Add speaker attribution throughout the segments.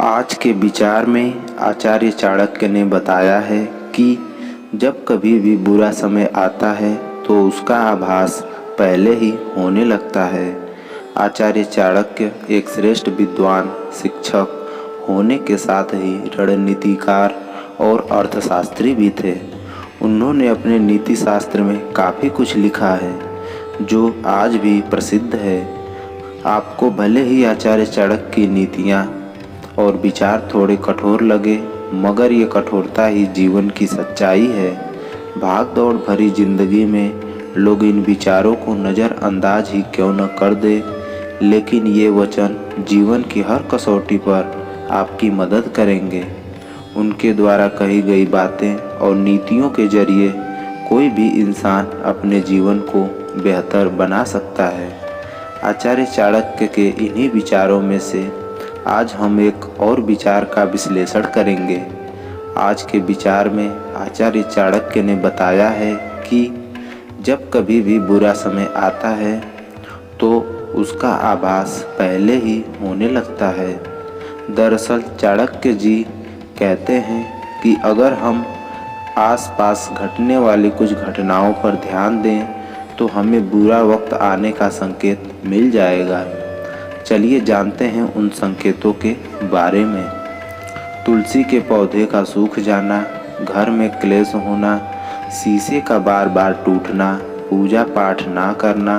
Speaker 1: आज के विचार में आचार्य चाणक्य ने बताया है कि जब कभी भी बुरा समय आता है तो उसका आभास पहले ही होने लगता है। आचार्य चाणक्य एक श्रेष्ठ विद्वान, शिक्षक होने के साथ ही रणनीतिकार और अर्थशास्त्री भी थे। उन्होंने अपने नीति शास्त्र में काफ़ी कुछ लिखा है जो आज भी प्रसिद्ध है। आपको भले ही आचार्य चाणक्य की नीतियाँ और विचार थोड़े कठोर लगे, मगर ये कठोरता ही जीवन की सच्चाई है। भाग दौड़ भरी जिंदगी में लोग इन विचारों को नज़रअंदाज ही क्यों न कर दे, लेकिन ये वचन जीवन की हर कसौटी पर आपकी मदद करेंगे। उनके द्वारा कही गई बातें और नीतियों के जरिए कोई भी इंसान अपने जीवन को बेहतर बना सकता है। आचार्य चाणक्य के इन्हीं विचारों में से आज हम एक और विचार का विश्लेषण करेंगे। आज के विचार में आचार्य चाणक्य ने बताया है कि जब कभी भी बुरा समय आता है तो उसका आभास पहले ही होने लगता है। दरअसल चाणक्य जी कहते हैं कि अगर हम आसपास घटने वाली कुछ घटनाओं पर ध्यान दें तो हमें बुरा वक्त आने का संकेत मिल जाएगा। चलिए जानते हैं उन संकेतों के बारे में। तुलसी के पौधे का सूख जाना, घर में क्लेश होना, शीशे का बार बार टूटना, पूजा पाठ ना करना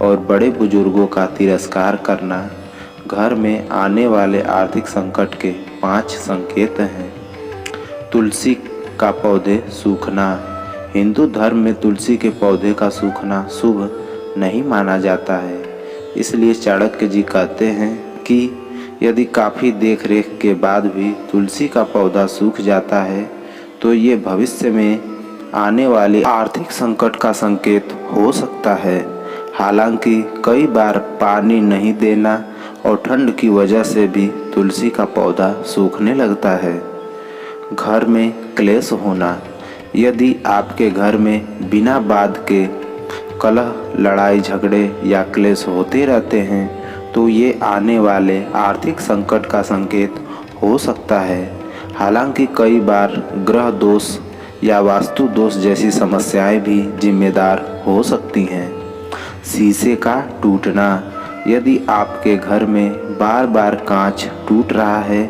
Speaker 1: और बड़े बुजुर्गों का तिरस्कार करना घर में आने वाले आर्थिक संकट के 5 संकेत हैं। तुलसी का पौधे सूखना। हिंदू धर्म में तुलसी के पौधे का सूखना शुभ नहीं माना जाता है। इसलिए चाणक्य जी कहते हैं कि यदि काफ़ी देख रेख के बाद भी तुलसी का पौधा सूख जाता है तो ये भविष्य में आने वाले आर्थिक संकट का संकेत हो सकता है। हालांकि कई बार पानी नहीं देना और ठंड की वजह से भी तुलसी का पौधा सूखने लगता है। घर में क्लेश होना। यदि आपके घर में बिना बात के कलह, लड़ाई झगड़े या क्लेश होते रहते हैं तो ये आने वाले आर्थिक संकट का संकेत हो सकता है। हालांकि कई बार ग्रह दोष या वास्तु दोष जैसी समस्याएं भी जिम्मेदार हो सकती हैं। शीशे का टूटना। यदि आपके घर में बार बार कांच टूट रहा है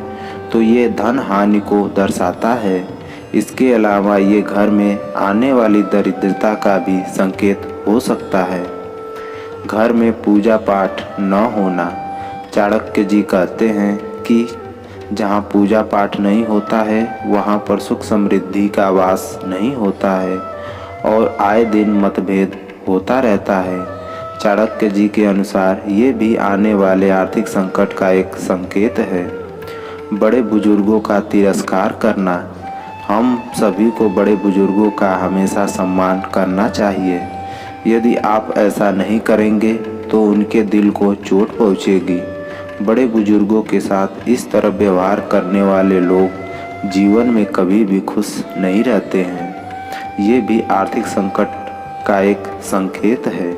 Speaker 1: तो ये धन हानि को दर्शाता है। इसके अलावा ये घर में आने वाली दरिद्रता का भी संकेत हो सकता है। घर में पूजा पाठ न होना। चाणक्य जी कहते हैं कि जहाँ पूजा पाठ नहीं होता है वहाँ पर सुख समृद्धि का वास नहीं होता है और आए दिन मतभेद होता रहता है। चाणक्य जी के अनुसार ये भी आने वाले आर्थिक संकट का एक संकेत है। बड़े बुजुर्गों का तिरस्कार करना। हम सभी को बड़े बुजुर्गों का हमेशा सम्मान करना चाहिए। यदि आप ऐसा नहीं करेंगे तो उनके दिल को चोट पहुंचेगी। बड़े बुजुर्गों के साथ इस तरह व्यवहार करने वाले लोग जीवन में कभी भी खुश नहीं रहते हैं। ये भी आर्थिक संकट का एक संकेत है।